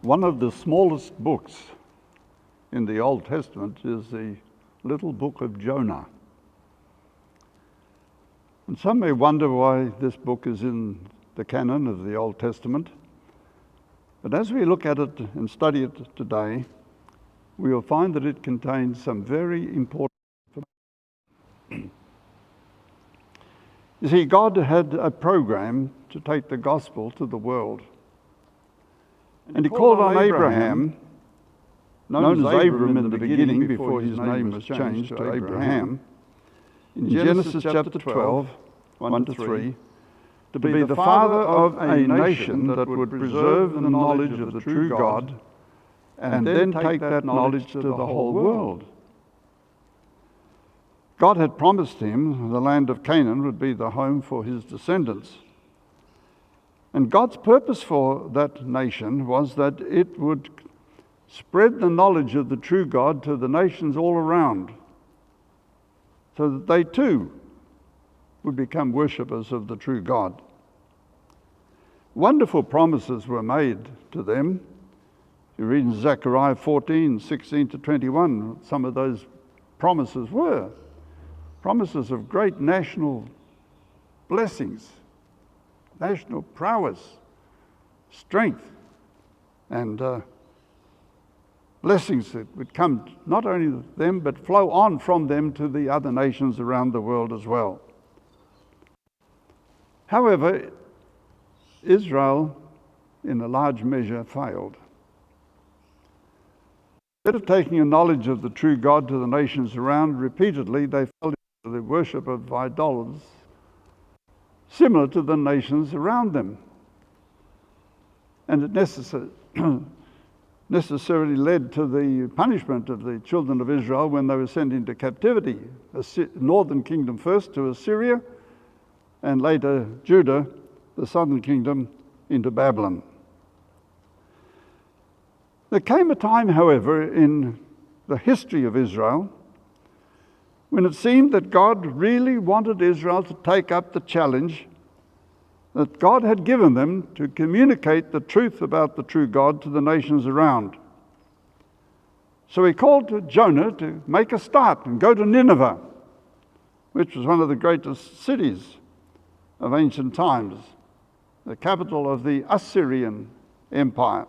One of the smallest books in the Old Testament is the little book of Jonah. And some may wonder why this book is in the canon of the Old Testament. But as we look at it and study it today, we will find that it contains some very important information. You see, God had a program to take the gospel to the world. And he called on Abraham, known as Abram in the beginning before his name was changed to Abraham, in Genesis chapter 12, 1 to 3, to be the father of a nation that would preserve the knowledge of the true God and then take that knowledge to the whole world. God had promised him the land of Canaan would be the home for his descendants. And God's purpose for that nation was that it would spread the knowledge of the true God to the nations all around, so that they too would become worshippers of the true God. Wonderful promises were made to them. You read in Zechariah 14, 16 to 21, some of those promises were promises of great national blessings, national prowess, strength, and blessings that would come not only to them, but flow on from them to the other nations around the world as well. However, Israel, in a large measure, failed. Instead of taking a knowledge of the true God to the nations around, repeatedly they fell into the worship of idols, similar to the nations around them. And it necessarily led to the punishment of the children of Israel when they were sent into captivity. The northern kingdom first to Assyria, and later Judah, the southern kingdom, into Babylon. There came a time, however, in the history of Israel when it seemed that God really wanted Israel to take up the challenge that God had given them to communicate the truth about the true God to the nations around. So he called to Jonah to make a start and go to Nineveh, which was one of the greatest cities of ancient times, the capital of the Assyrian Empire.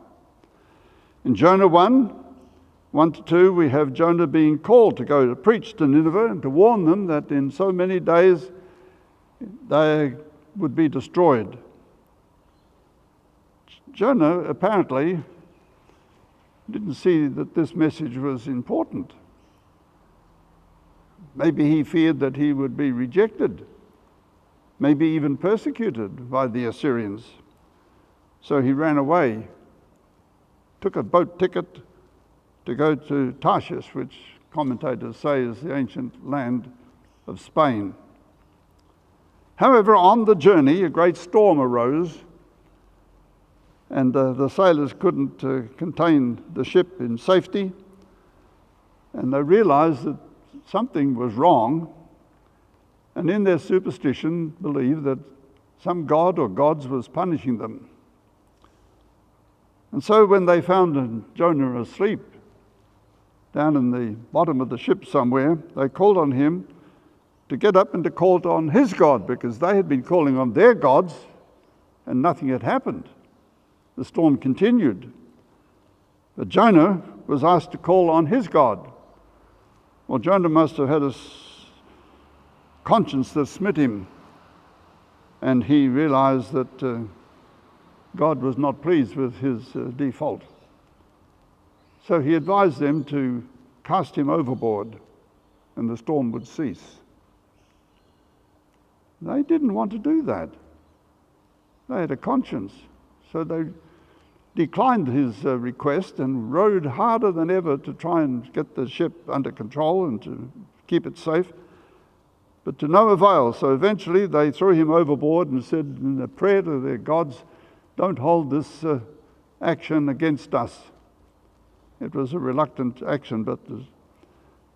In Jonah 1 to 2, we have Jonah being called to go to preach to Nineveh and to warn them that in so many days they would be destroyed. Jonah apparently didn't see that this message was important. Maybe he feared that he would be rejected, maybe even persecuted by the Assyrians. So he ran away, took a boat ticket to go to Tarshish, which commentators say is the ancient land of Spain. However, on the journey, a great storm arose, and the sailors couldn't contain the ship in safety, and they realized that something was wrong, and in their superstition believed that some god or gods was punishing them. And so when they found Jonah asleep down in the bottom of the ship somewhere, they called on him to get up and to call on his God, because they had been calling on their gods and nothing had happened. The storm continued. But Jonah was asked to call on his God. Well, Jonah must have had a conscience that smit him, and he realized that God was not pleased with his default. So he advised them to cast him overboard and the storm would cease. They didn't want to do that. They had a conscience. So they declined his request and rowed harder than ever to try and get the ship under control and to keep it safe, but to no avail. So eventually they threw him overboard and said in a prayer to their gods, "Don't hold this action against us." It was a reluctant action, but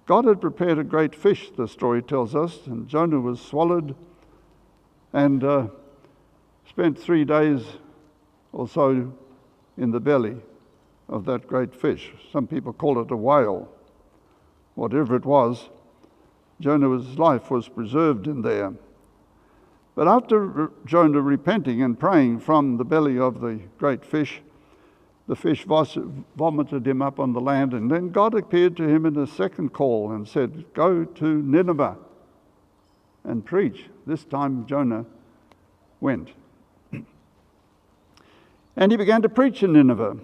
God had prepared a great fish, the story tells us, and Jonah was swallowed and spent 3 days or so in the belly of that great fish. Some people call it a whale. Whatever it was, Jonah's life was preserved in there. But after Jonah repenting and praying from the belly of the great fish, the fish vomited him up on the land, and then God appeared to him in a second call and said, "Go to Nineveh and preach." This time Jonah went. And he began to preach in Nineveh.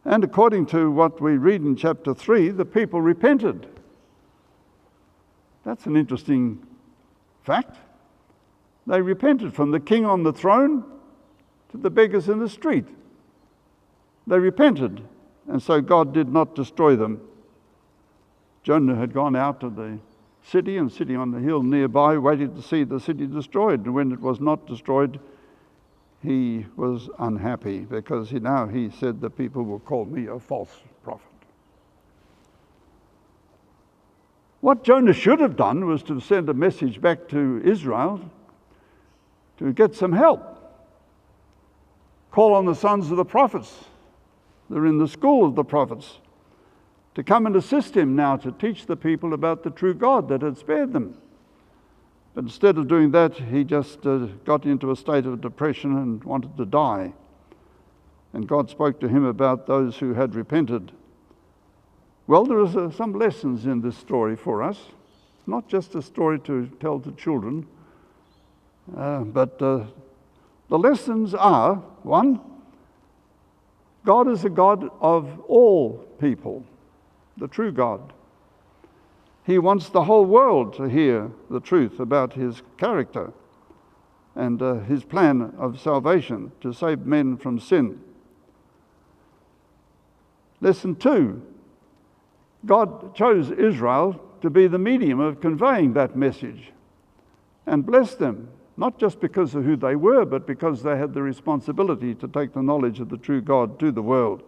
And according to what we read in chapter 3, the people repented. That's an interesting fact. They repented, from the king on the throne to the beggars in the street. They repented, and so God did not destroy them. Jonah had gone out to the city and sitting on the hill nearby, waiting to see the city destroyed. And when it was not destroyed, he was unhappy, because he said, the people will call me a false prophet. What Jonah should have done was to send a message back to Israel to get some help. Call on the sons of the prophets. They're in the school of the prophets, to come and assist him now to teach the people about the true God that had spared them. But instead of doing that, he just got into a state of depression and wanted to die. And God spoke to him about those who had repented. Well, there are some lessons in this story for us. Not just a story to tell to children, but the lessons are, one, God is a God of all people, the true God. He wants the whole world to hear the truth about his character and his plan of salvation to save men from sin. Lesson 2, God chose Israel to be the medium of conveying that message and blessed them, not just because of who they were, but because they had the responsibility to take the knowledge of the true God to the world.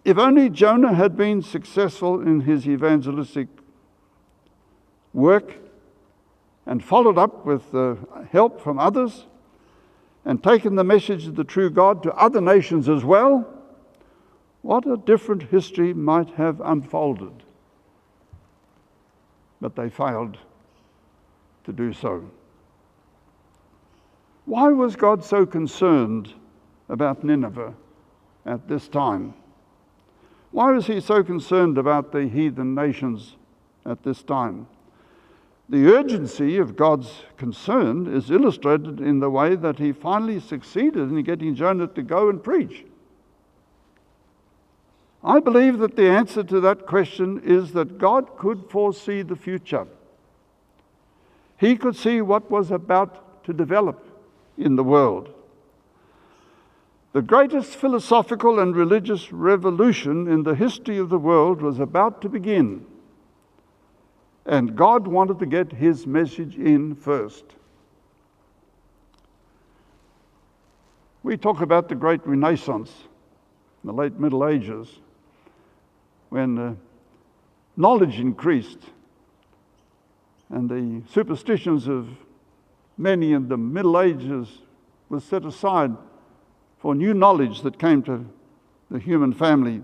If only Jonah had been successful in his evangelistic work and followed up with help from others and taken the message of the true God to other nations as well, what a different history might have unfolded. But they failed to do so. Why was God so concerned about Nineveh at this time? Why was he so concerned about the heathen nations at this time? The urgency of God's concern is illustrated in the way that he finally succeeded in getting Jonah to go and preach. I believe that the answer to that question is that God could foresee the future. He could see what was about to develop in the world. The greatest philosophical and religious revolution in the history of the world was about to begin, and God wanted to get his message in first. We talk about the Great Renaissance, the late Middle Ages, when knowledge increased and the superstitions of many in the Middle Ages was set aside for new knowledge that came to the human family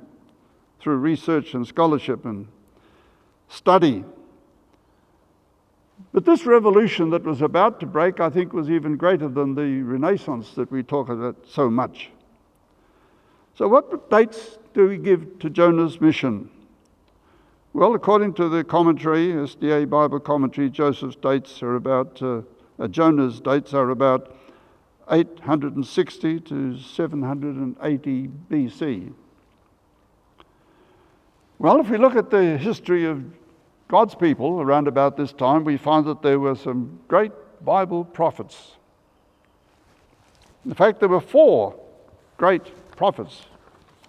through research and scholarship and study. But this revolution that was about to break, I think, was even greater than the Renaissance that we talk about so much. So what dates do we give to Jonah's mission? Well, according to the commentary, SDA Bible commentary, Joseph's dates are about, Jonah's dates are about 860 to 780 BC. Well, if we look at the history of God's people around about this time, we find that there were some great Bible prophets. In fact, there were 4 great prophets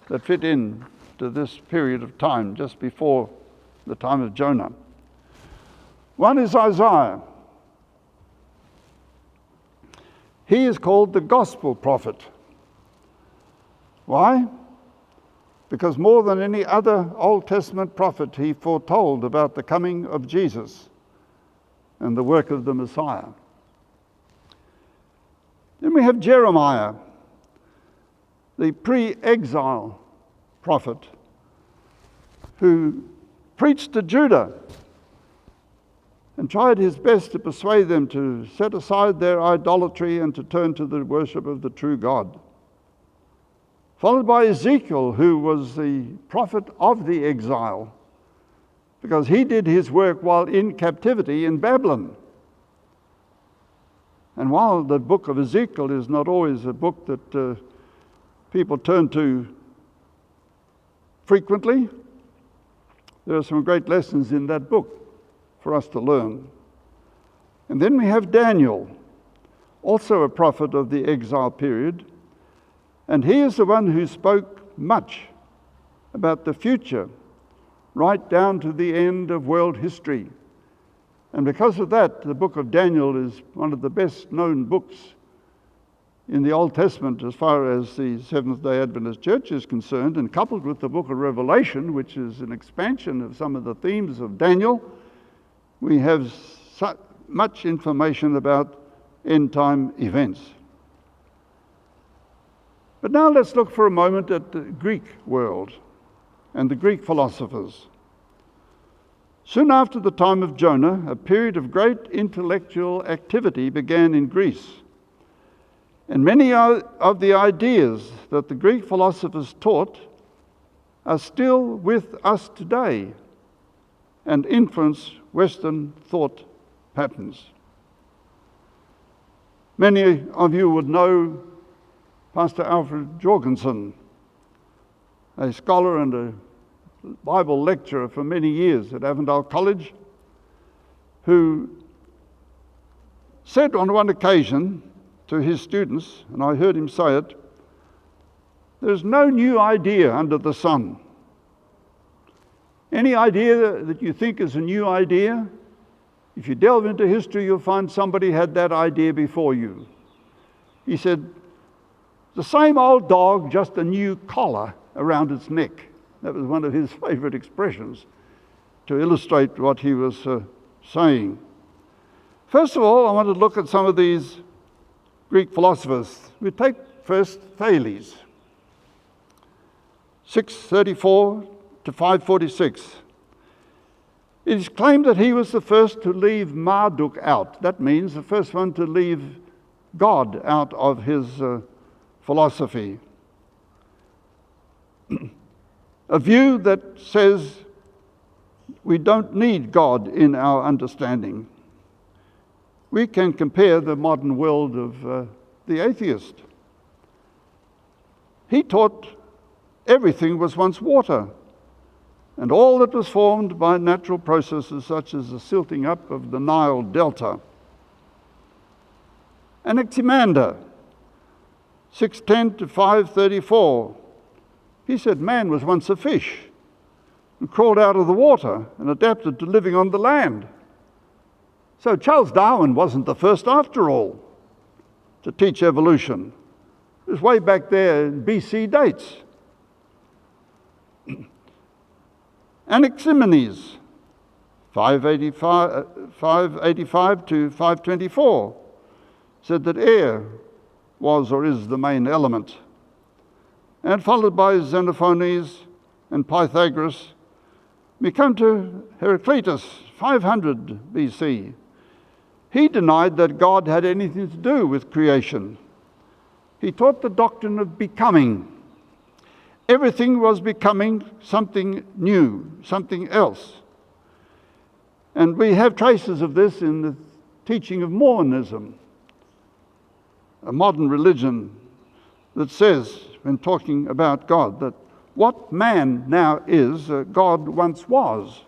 that fit in to this period of time, just before the time of Jonah. One is Isaiah. He is called the gospel prophet. Why? Because more than any other Old Testament prophet, he foretold about the coming of Jesus and the work of the Messiah. Then we have Jeremiah. the pre-exile prophet who preached to Judah and tried his best to persuade them to set aside their idolatry and to turn to the worship of the true God. Followed by Ezekiel, who was the prophet of the exile, because he did his work while in captivity in Babylon. And while the book of Ezekiel is not always a book that people turn to frequently, there are some great lessons in that book for us to learn. And then we have Daniel, also a prophet of the exile period, and he is the one who spoke much about the future, right down to the end of world history. And because of that, the book of Daniel is one of the best known books in the Old Testament as far as the Seventh-day Adventist Church is concerned, and coupled with the book of Revelation, which is an expansion of some of the themes of Daniel, we have so much information about end-time events. But now let's look for a moment at the Greek world and the Greek philosophers. Soon after the time of Jonah, a period of great intellectual activity began in Greece. And many of the ideas that the Greek philosophers taught are still with us today and influence Western thought patterns. Many of you would know Pastor Alfred Jorgensen, a scholar and a Bible lecturer for many years at Avondale College, who said on one occasion to his students, and I heard him say it, "There's no new idea under the sun. Any idea that you think is a new idea, if you delve into history, you'll find somebody had that idea before you." He said, "The same old dog, just a new collar around its neck." That was one of his favorite expressions to illustrate what he was saying. First of all, I want to look at some of these Greek philosophers. We take first Thales, 634 to 546. It is claimed that he was the first to leave Marduk out. That means the first one to leave God out of his philosophy. A view that says we don't need God in our understanding. We can compare the modern world of the atheist. He taught everything was once water, and all that was formed by natural processes such as the silting up of the Nile Delta. Anaximander, 610 to 534. He said man was once a fish and crawled out of the water and adapted to living on the land. So Charles Darwin wasn't the first after all to teach evolution. It was way back there in BC dates. Anaximenes, 585 to 524, said that air was or is the main element. And followed by Xenophanes and Pythagoras, we come to Heraclitus, 500 BC. He denied that God had anything to do with creation. He taught the doctrine of becoming. Everything was becoming something new, something else. And we have traces of this in the teaching of Mormonism, a modern religion that says, when talking about God, that what man now is, God once was.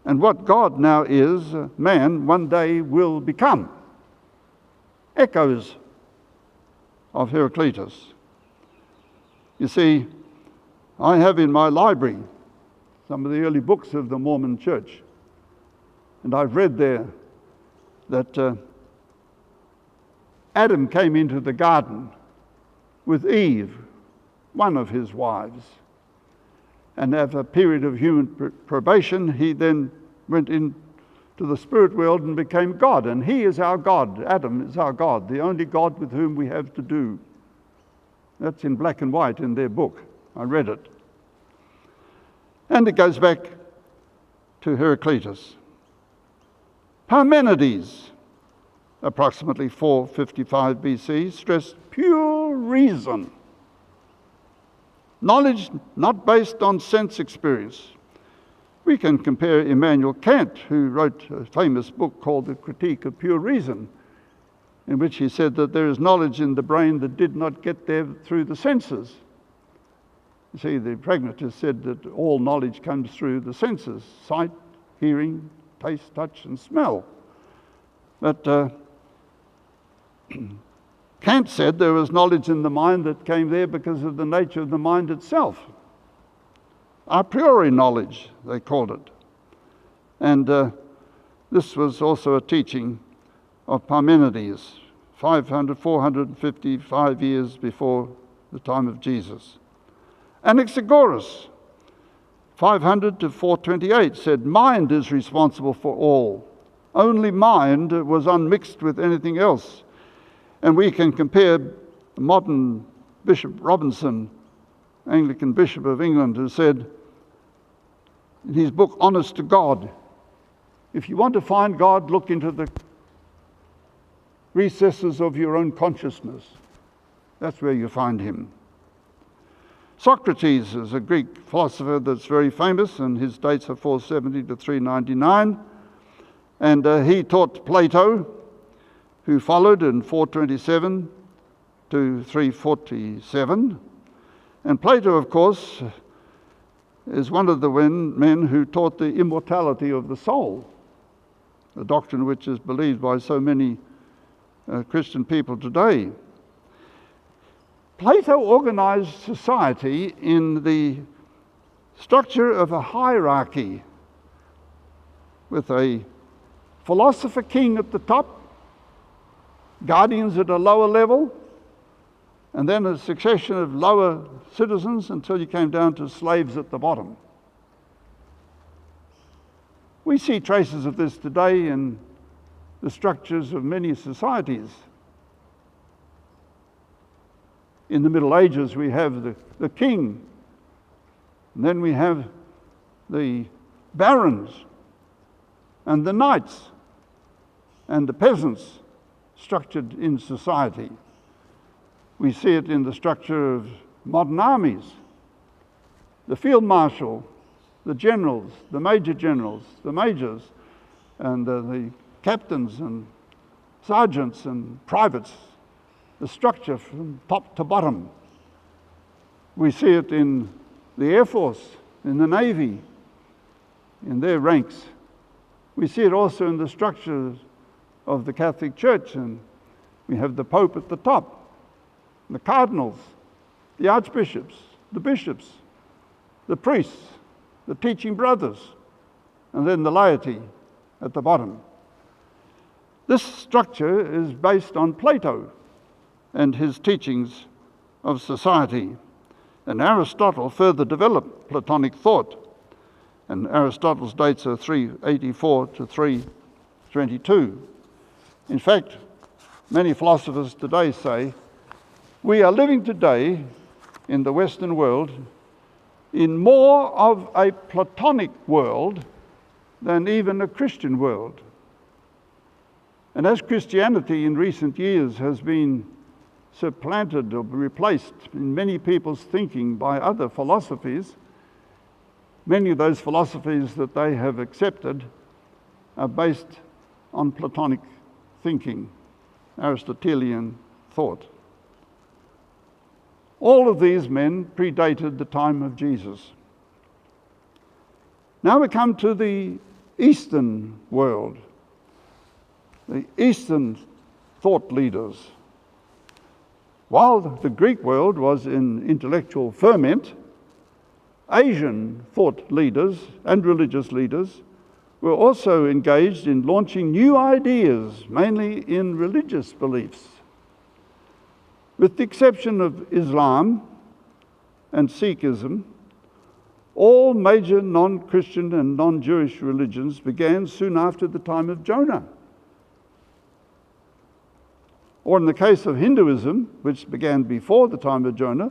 And what God now is, man one day will become. Echoes of Heraclitus. You see, I have in my library some of the early books of the Mormon Church. And I've read there that Adam came into the garden with Eve, one of his wives. And after a period of human probation, he then went into the spirit world and became God. And he is our God. Adam is our God, the only God with whom we have to do. That's in black and white in their book. I read it. And it goes back to Heraclitus. Parmenides, approximately 455 BC, stressed pure reason. Knowledge not based on sense experience. We can compare Immanuel Kant, who wrote a famous book called The Critique of Pure Reason, in which he said that there is knowledge in the brain that did not get there through the senses. You see, the pragmatist said that all knowledge comes through the senses: sight, hearing, taste, touch, and smell. But Kant said there was knowledge in the mind that came there because of the nature of the mind itself. A priori knowledge, they called it. And this was also a teaching of Parmenides, 455 years before the time of Jesus. Anaxagoras, 500 to 428, said mind is responsible for all. Only mind was unmixed with anything else. And we can compare modern Bishop Robinson, Anglican Bishop of England, who said in his book, Honest to God, if you want to find God, look into the recesses of your own consciousness. That's where you find him. Socrates is a Greek philosopher that's very famous, and his dates are 470 to 399. And he taught Plato, who followed in 427 to 347. And Plato, of course, is one of the men who taught the immortality of the soul, a doctrine which is believed by so many Christian people today. Plato organized society in the structure of a hierarchy, with a philosopher king at the top, guardians at a lower level, and then a succession of lower citizens until you came down to slaves at the bottom. We see traces of this today in the structures of many societies. In the Middle Ages, we have the king, and then we have the barons, and the knights, and the peasants structured in society. We see it in the structure of modern armies. The field marshal, the generals, the majors, and the captains and sergeants and privates, the structure from top to bottom. We see it in the Air Force, in the Navy, in their ranks. We see it also in the structures of the Catholic Church, and we have the Pope at the top, the cardinals, the archbishops, the bishops, the priests, the teaching brothers, and then the laity at the bottom. This structure is based on Plato and his teachings of society. And Aristotle further developed Platonic thought. And Aristotle's dates are 384 to 322. In fact, many philosophers today say, we are living today in the Western world in more of a Platonic world than even a Christian world. And as Christianity in recent years has been supplanted or replaced in many people's thinking by other philosophies, many of those philosophies that they have accepted are based on Platonic thinking, Aristotelian thought. All of these men predated the time of Jesus. Now we come to the Eastern world, the Eastern thought leaders. While the Greek world was in intellectual ferment, Asian thought leaders and religious leaders were also engaged in launching new ideas, mainly in religious beliefs. With the exception of Islam and Sikhism, all major non-Christian and non-Jewish religions began soon after the time of Jonah. Or in the case of Hinduism, which began before the time of Jonah,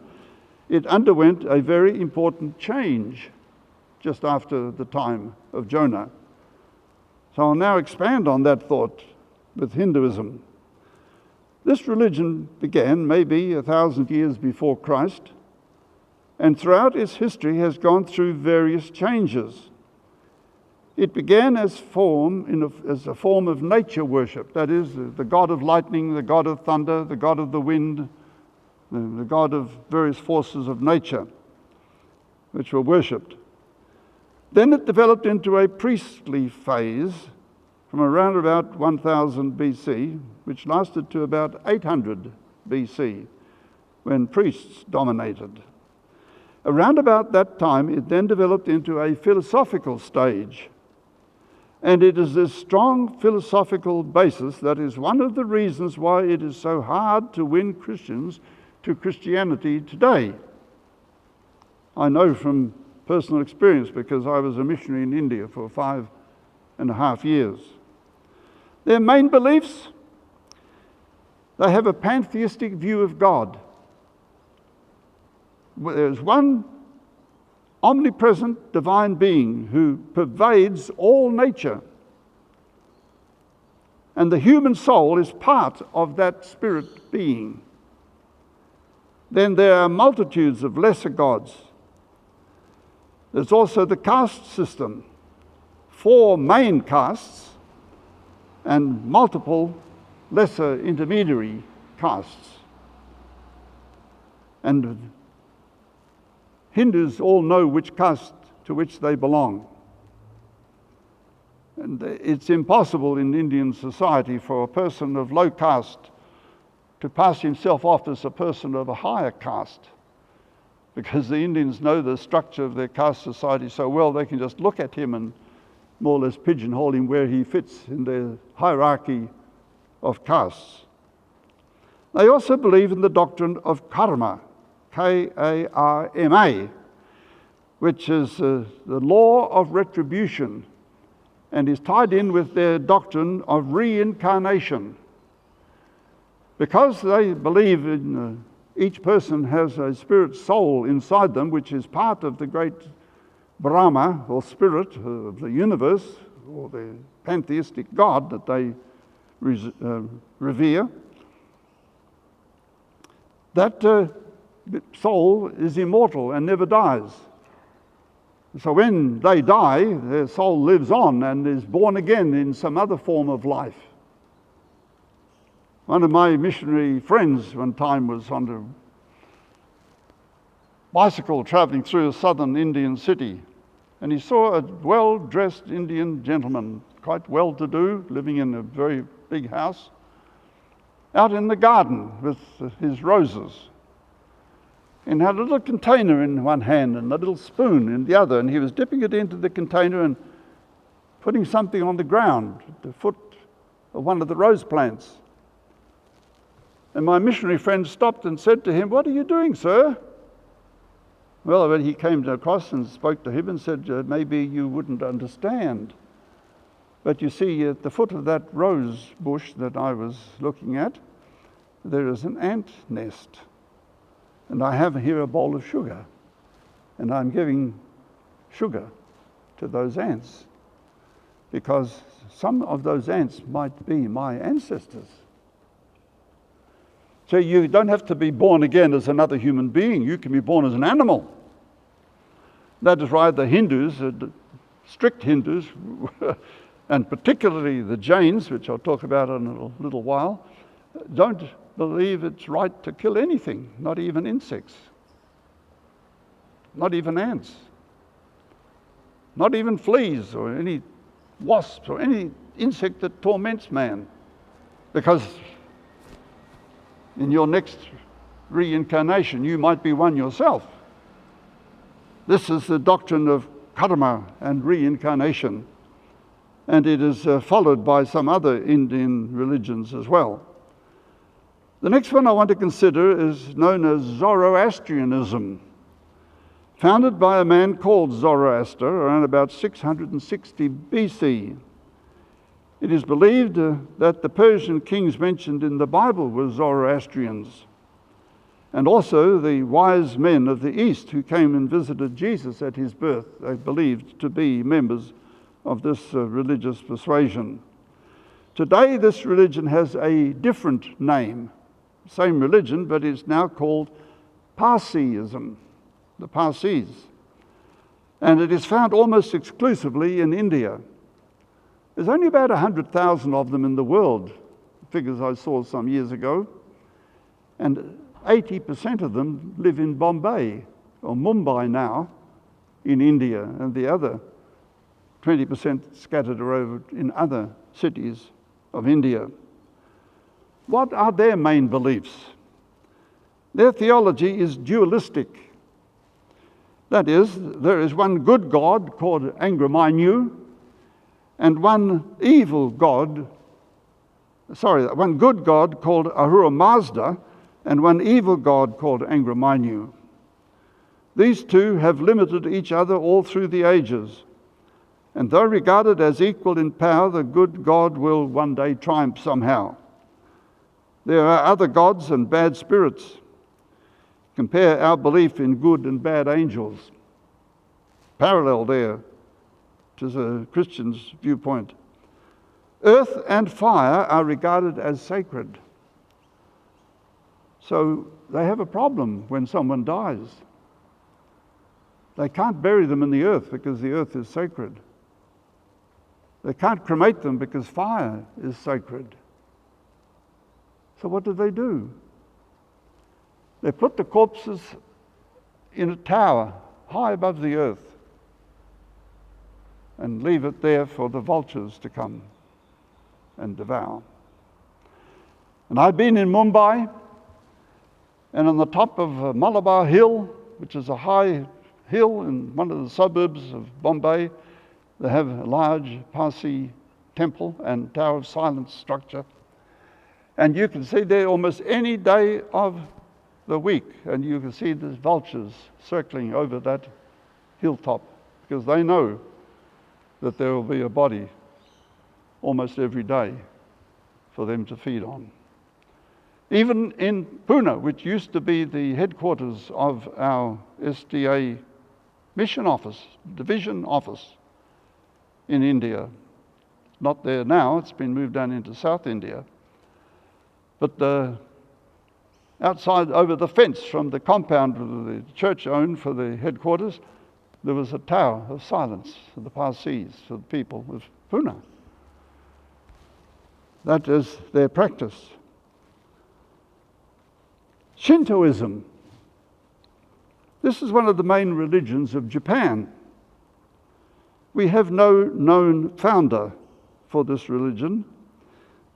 it underwent a very important change just after the time of Jonah. So I'll now expand on that thought with Hinduism. This religion began maybe 1,000 years before Christ, and throughout its history has gone through various changes. It began as a form of nature worship, that is, the god of lightning, the god of thunder, the god of the wind, the god of various forces of nature, which were worshipped. Then it developed into a priestly phase from around about 1000 BC, which lasted to about 800 BC, when priests dominated. Around about that time, it then developed into a philosophical stage. And it is this strong philosophical basis that is one of the reasons why it is so hard to win Christians to Christianity today. I know from personal experience because I was a missionary in India for 5.5 years. Their main beliefs, they have a pantheistic view of God. There's one omnipresent divine being who pervades all nature. And the human soul is part of that spirit being. Then there are multitudes of lesser gods. There's also the caste system, 4 main castes and multiple lesser intermediary castes. And Hindus all know which caste to which they belong. And it's impossible in Indian society for a person of low caste to pass himself off as a person of a higher caste, because the Indians know the structure of their caste society so well they can just look at him and more or less pigeonhole him where he fits in their hierarchy of castes. They also believe in the doctrine of karma, K-A-R-M-A, which is the law of retribution, and is tied in with their doctrine of reincarnation. Because they believe in each person has a spirit soul inside them, which is part of the great Brahma, or spirit of the universe, or the pantheistic God that they revere, that soul is immortal and never dies. So when they die, their soul lives on and is born again in some other form of life. One of my missionary friends one time was on a bicycle traveling through a southern Indian city, and he saw a well-dressed Indian gentleman, quite well-to-do, living in a very big house, out in the garden with his roses, and had a little container in one hand and a little spoon in the other, and he was dipping it into the container and putting something on the ground at the foot of one of the rose plants. And my missionary friend stopped and said to him, "What are you doing, sir?" Well, when he came across and spoke to him and said, "Maybe you wouldn't understand. But you see, at the foot of that rose bush that I was looking at, there is an ant nest. And I have here a bowl of sugar. And I'm giving sugar to those ants, because some of those ants might be my ancestors." So you don't have to be born again as another human being. You can be born as an animal. That is why the Hindus, strict Hindus, and particularly the Jains, which I'll talk about in a little while, don't believe it's right to kill anything, not even insects, not even ants, not even fleas or any wasps or any insect that torments man, because in your next reincarnation you might be one yourself. This is the doctrine of karma and reincarnation, and it is followed by some other Indian religions as well. The next one I want to consider is known as Zoroastrianism, founded by a man called Zoroaster around about 660 BC. It is believed that the Persian kings mentioned in the Bible were Zoroastrians, and also the wise men of the East who came and visited Jesus at his birth, they believed to be members of this religious persuasion. Today, this religion has a different name, same religion, but it's now called Parsiism, the Parsis. And it is found almost exclusively in India. There's only about 100,000 of them in the world, figures I saw some years ago, and 80% of them live in Bombay, or Mumbai now, in India, and the other 20% scattered over in other cities of India. What are their main beliefs? Their theology is dualistic. That is, there is one good God called Angramaynu, and one good God called Ahura Mazda, and one evil God called Angramaynu. These two have limited each other all through the ages, and though regarded as equal in power, the good God will one day triumph somehow. There are other gods and bad spirits. Compare our belief in good and bad angels. Parallel there to the Christian's viewpoint. Earth and fire are regarded as sacred. So they have a problem when someone dies. They can't bury them in the earth because the earth is sacred. They can't cremate them because fire is sacred. So what do? They put the corpses in a tower high above the earth and leave it there for the vultures to come and devour. And I've been in Mumbai, and on the top of Malabar Hill, which is a high hill in one of the suburbs of Bombay, they have a large Parsi temple and Tower of Silence structure. And you can see there almost any day of the week, and you can see the vultures circling over that hilltop, because they know that there will be a body almost every day for them to feed on. Even in Pune, which used to be the headquarters of our SDA mission office, division office in India, not there now, it's been moved down into South India, but outside, over the fence from the compound the church owned for the headquarters, there was a tower of silence for the Parsis, for the people of Pune. That is their practice. Shintoism. This is one of the main religions of Japan. We have no known founder for this religion,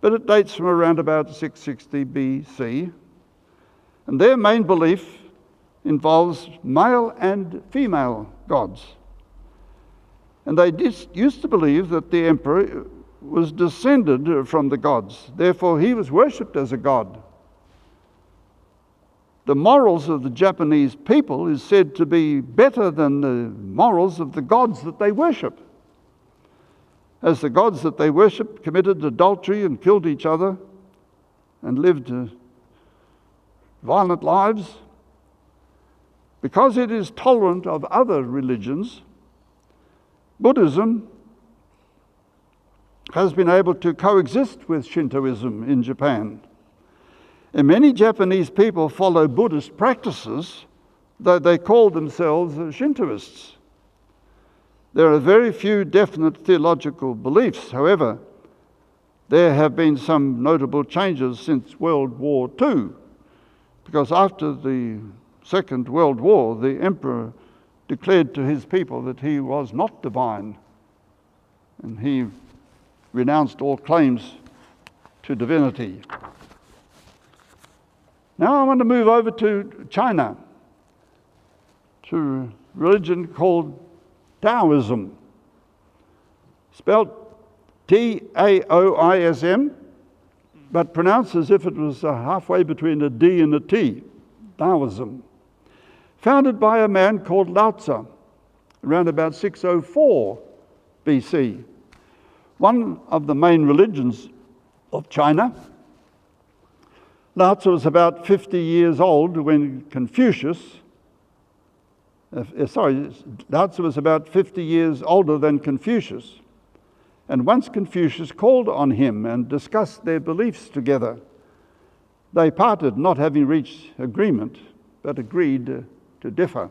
but it dates from around about 660 BC. And their main belief involves male and female gods. And they used to believe that the emperor was descended from the gods. Therefore, he was worshipped as a god. The morals of the Japanese people is said to be better than the morals of the gods that they worship. As the gods that they worship committed adultery and killed each other and lived violent lives, because it is tolerant of other religions, Buddhism has been able to coexist with Shintoism in Japan. And many Japanese people follow Buddhist practices, though they call themselves Shintoists. There are very few definite theological beliefs. However, there have been some notable changes since World War II, because after the Second World War, the emperor declared to his people that he was not divine, and he renounced all claims to divinity. Now I want to move over to China, to a religion called Taoism, spelled Taoism, but pronounced as if it was halfway between a D and a T, Taoism. Founded by a man called Lao Tzu, around about 604 BC. one of the main religions of China. Lao Tzu was about 50 years old when Lao Tzu was about 50 years older than Confucius. And once Confucius called on him and discussed their beliefs together, they parted, not having reached agreement, but agreed to differ.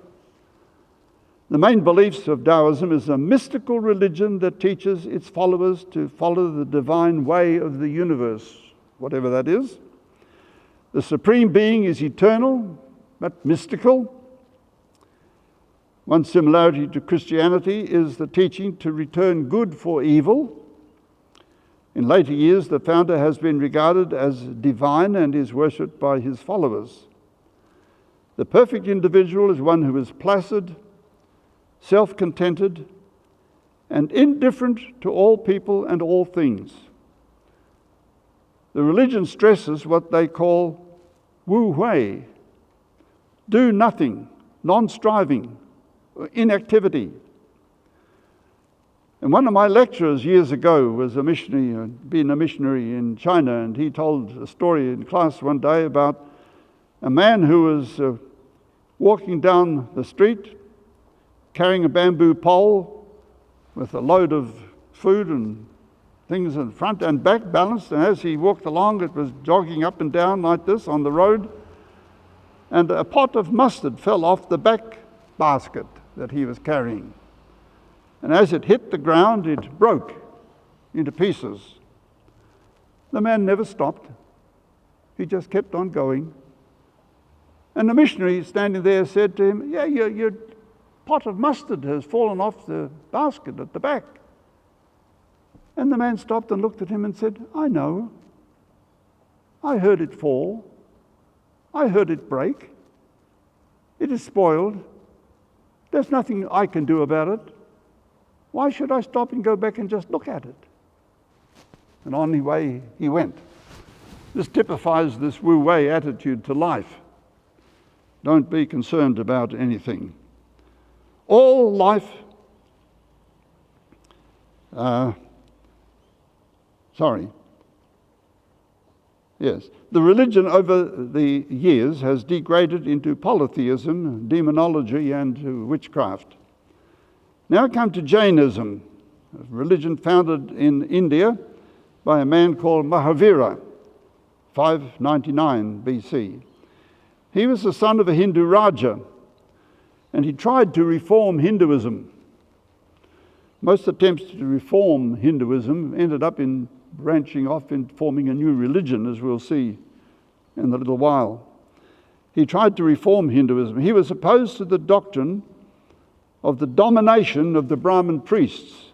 The main beliefs of Taoism is a mystical religion that teaches its followers to follow the divine way of the universe, whatever that is. The Supreme Being is eternal, but mystical. One similarity to Christianity is the teaching to return good for evil. In later years, the founder has been regarded as divine and is worshipped by his followers. The perfect individual is one who is placid, self-contented, and indifferent to all people and all things. The religion stresses what they call wu hui, do nothing, non-striving, inactivity. And one of my lecturers years ago was a missionary, been a missionary in China, and he told a story in class one day about a man who was walking down the street carrying a bamboo pole with a load of food and things in front and back balanced, and as he walked along it was jogging up and down like this on the road, and a pot of mustard fell off the back basket that he was carrying. And as it hit the ground, it broke into pieces. The man never stopped. He just kept on going. And the missionary standing there said to him, "Yeah, your pot of mustard has fallen off the basket at the back." And the man stopped and looked at him and said, "I know. I heard it fall. I heard it break. It is spoiled. There's nothing I can do about it. Why should I stop and go back and just look at it?" And on the way he went. This typifies this wu-wei attitude to life. Don't be concerned about anything. All life, the religion over the years has degraded into polytheism, demonology, and witchcraft. Now come to Jainism, a religion founded in India by a man called Mahavira, 599 BC. He was the son of a Hindu Raja, and he tried to reform Hinduism. Most attempts to reform Hinduism ended up in branching off in forming a new religion, as we'll see in a little while. He tried to reform Hinduism. He was opposed to the doctrine of the domination of the Brahmin priests,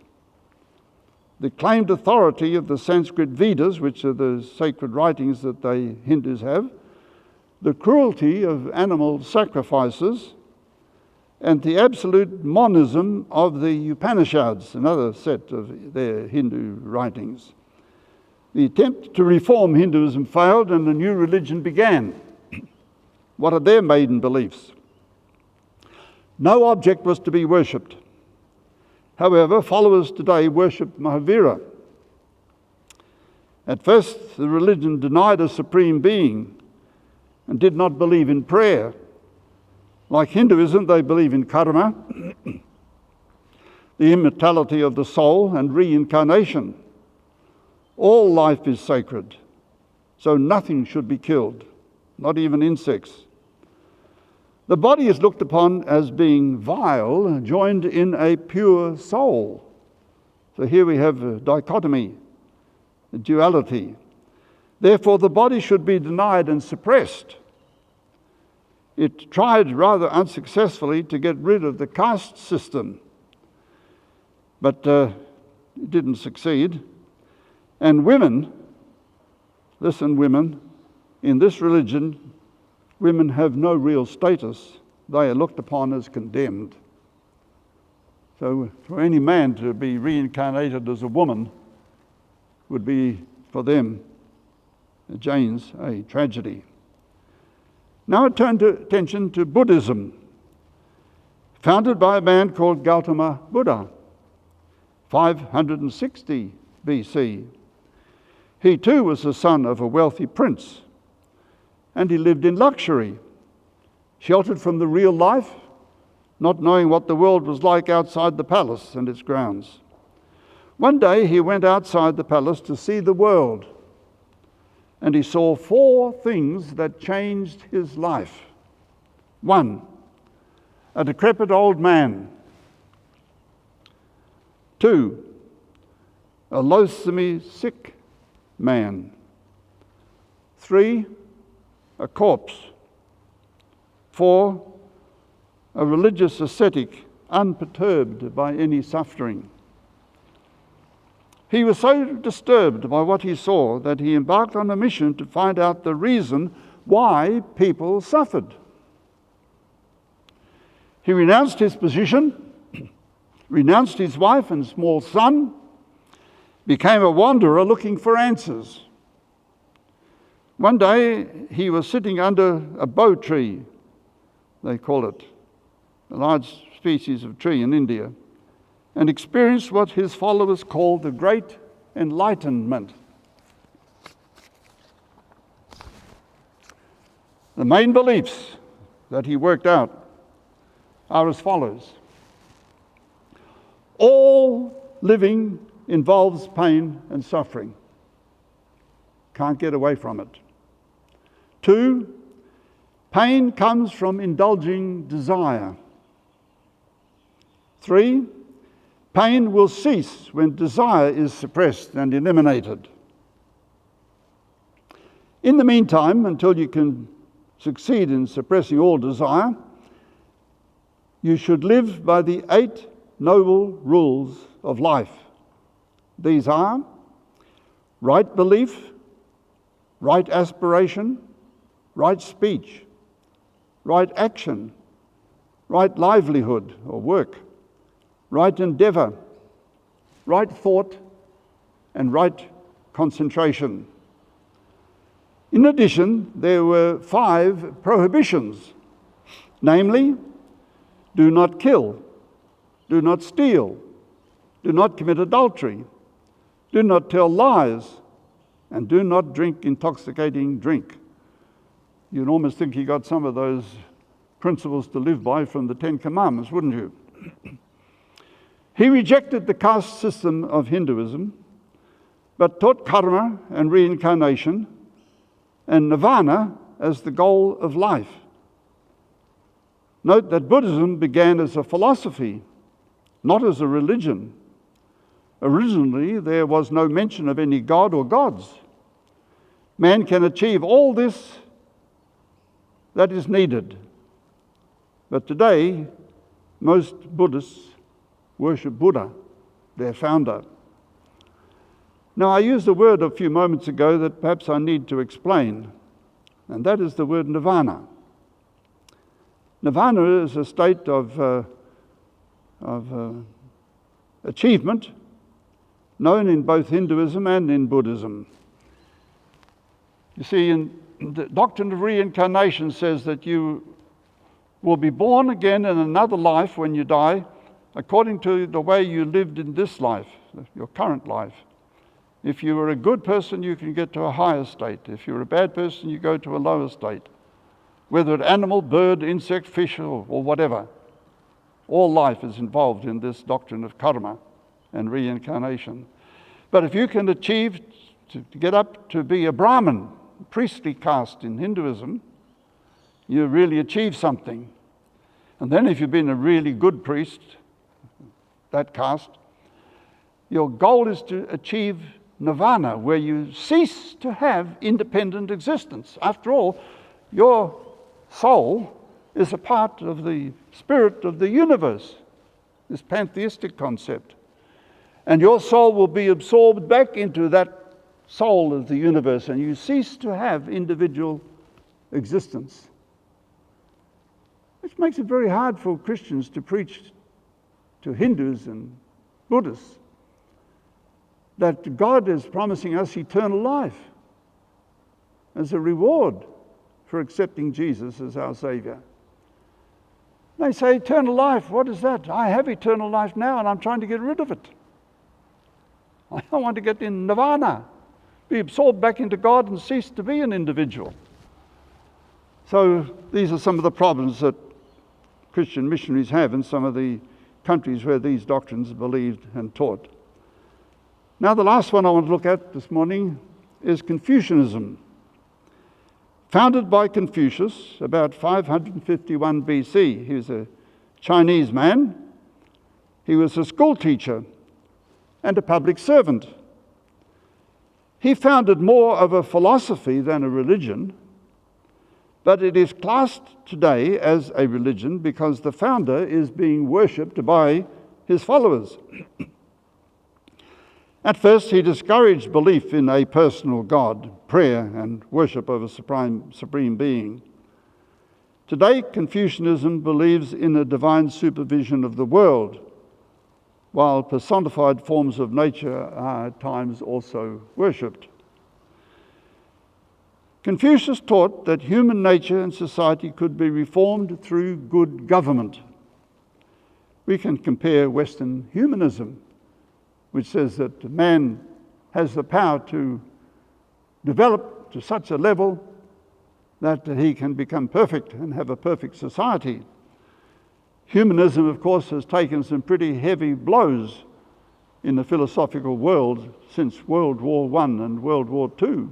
the claimed authority of the Sanskrit Vedas, which are the sacred writings that the Hindus have, the cruelty of animal sacrifices, and the absolute monism of the Upanishads, another set of their Hindu writings. The attempt to reform Hinduism failed and a new religion began. What are their maiden beliefs? No object was to be worshipped. However, followers today worship Mahavira. At first, the religion denied a supreme being and did not believe in prayer. Like Hinduism, they believe in karma, the immortality of the soul, and reincarnation. All life is sacred, so nothing should be killed, not even insects. The body is looked upon as being vile, joined in a pure soul. So here we have a dichotomy, a duality. Therefore, the body should be denied and suppressed. It tried rather unsuccessfully to get rid of the caste system, but it didn't succeed. And women, listen women, in this religion, women have no real status. They are looked upon as condemned. So for any man to be reincarnated as a woman would be, for them, the Jains, a tragedy. Now I turn attention to Buddhism, founded by a man called Gautama Buddha, 560 BC. He too was the son of a wealthy prince, and he lived in luxury, sheltered from the real life, not knowing what the world was like outside the palace and its grounds. One day he went outside the palace to see the world, and he saw 4 things that changed his life. 1, a decrepit old man. 2, a loathsomely sick man. 3, a corpse. 4, a religious ascetic, unperturbed by any suffering. He was so disturbed by what he saw that he embarked on a mission to find out the reason why people suffered. He renounced his position, renounced his wife and small son, became a wanderer looking for answers. One day he was sitting under a bow tree, they call it, a large species of tree in India, and experienced what his followers call the Great Enlightenment. The main beliefs that he worked out are as follows. All living involves pain and suffering. Can't get away from it. 2, pain comes from indulging desire. 3, pain will cease when desire is suppressed and eliminated. In the meantime, until you can succeed in suppressing all desire, you should live by the 8 noble rules of life. These are right belief, right aspiration, right speech, right action, right livelihood or work, right endeavor, right thought, and right concentration. In addition, there were 5 prohibitions, namely, do not kill, do not steal, do not commit adultery, do not tell lies, and do not drink intoxicating drink. You'd almost think he got some of those principles to live by from the 10 Commandments, wouldn't you? He rejected the caste system of Hinduism, but taught karma and reincarnation and nirvana as the goal of life. Note that Buddhism began as a philosophy, not as a religion. Originally, there was no mention of any god or gods. Man can achieve all this that is needed. But today, most Buddhists worship Buddha, their founder. Now, I used a word a few moments ago that perhaps I need to explain, and that is the word nirvana. Nirvana is a state of achievement known in both Hinduism and in Buddhism. You see, in the doctrine of reincarnation says that you will be born again in another life when you die, according to the way you lived in this life, your current life. If you were a good person, you can get to a higher state. If you're a bad person, you go to a lower state. Whether it's animal, bird, insect, fish, or whatever. All life is involved in this doctrine of karma and reincarnation. But if you can achieve to get up to be a Brahmin, priestly caste in Hinduism, you really achieve something. And then if you've been a really good priest, that caste, your goal is to achieve nirvana, where you cease to have independent existence. After all, your soul is a part of the spirit of the universe, this pantheistic concept. And your soul will be absorbed back into that soul of the universe, and you cease to have individual existence. Which makes it very hard for Christians to preach to Hindus and Buddhists that God is promising us eternal life as a reward for accepting Jesus as our Savior. They say, eternal life, what is that? I have eternal life now and I'm trying to get rid of it. I want to get in nirvana, be absorbed back into God and cease to be an individual. So these are some of the problems that Christian missionaries have in some of the countries where these doctrines are believed and taught. Now, the last one I want to look at this morning is Confucianism. Founded by Confucius about 551 BC. He was a Chinese man. He was a school teacher and a public servant. He founded more of a philosophy than a religion, but it is classed today as a religion because the founder is being worshipped by his followers. At first, he discouraged belief in a personal God, prayer, and worship of a supreme being. Today, Confucianism believes in a divine supervision of the world, while personified forms of nature are at times also worshipped. Confucius taught that human nature and society could be reformed through good government. We can compare Western humanism, which says that man has the power to develop to such a level that he can become perfect and have a perfect society. Humanism, of course, has taken some pretty heavy blows in the philosophical world since World War I and World War II,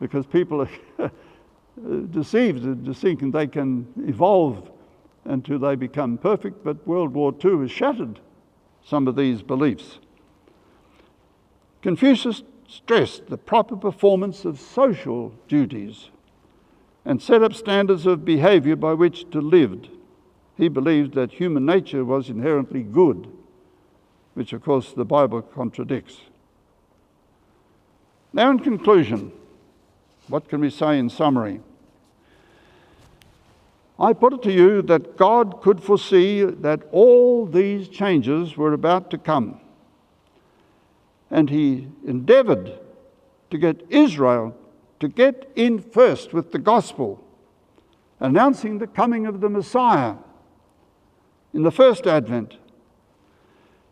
because people are deceived into thinking they can evolve until they become perfect, but World War II has shattered some of these beliefs. Confucius stressed the proper performance of social duties and set up standards of behavior by which to live. He believed that human nature was inherently good, which of course the Bible contradicts. Now, in conclusion, what can we say in summary? I put it to you that God could foresee that all these changes were about to come. And he endeavored to get Israel to get in first with the gospel, announcing the coming of the Messiah in the first advent.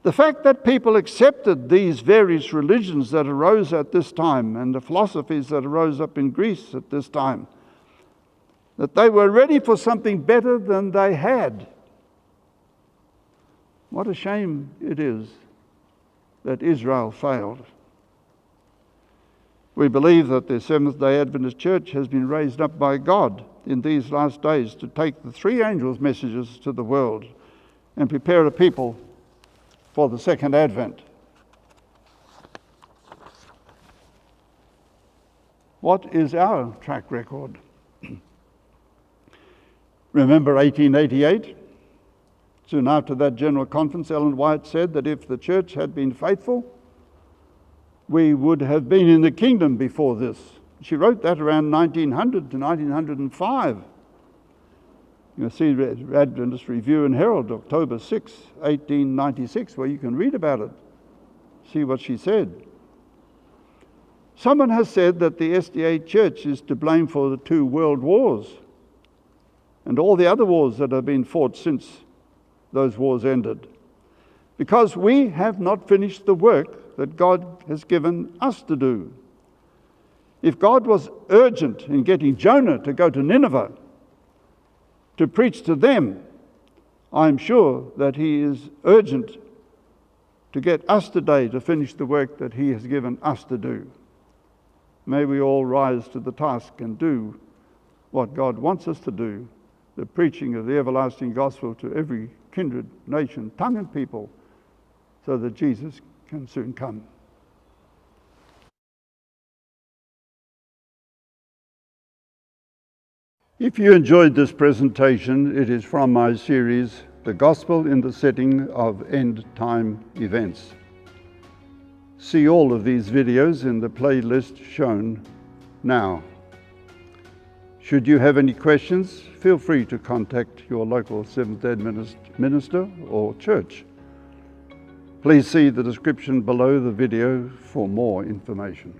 The fact that people accepted these various religions that arose at this time and the philosophies that arose up in Greece at this time, that they were ready for something better than they had. What a shame it is that Israel failed. We believe that the Seventh-day Adventist Church has been raised up by God in these last days to take the three angels' messages to the world and prepare a people for the second advent. What is our track record? Remember 1888? Soon after that general conference, Ellen White said that if the church had been faithful, we would have been in the kingdom before this. She wrote that around 1900 to 1905. You'll see Adventist Review and Herald, October 6, 1896, where you can read about it, see what she said. Someone has said that the SDA Church is to blame for the 2 world wars and all the other wars that have been fought since those wars ended, because we have not finished the work that God has given us to do. If God was urgent in getting Jonah to go to Nineveh to preach to them, I'm sure that he is urgent to get us today to finish the work that he has given us to do. May we all rise to the task and do what God wants us to do, the preaching of the everlasting gospel to every kindred, nation, tongue, and people, so that Jesus can soon come. If you enjoyed this presentation, it is from my series, The Gospel in the Setting of End Time Events. See all of these videos in the playlist shown now. Should you have any questions, feel free to contact your local Seventh-day Adventist minister or church. Please see the description below the video for more information.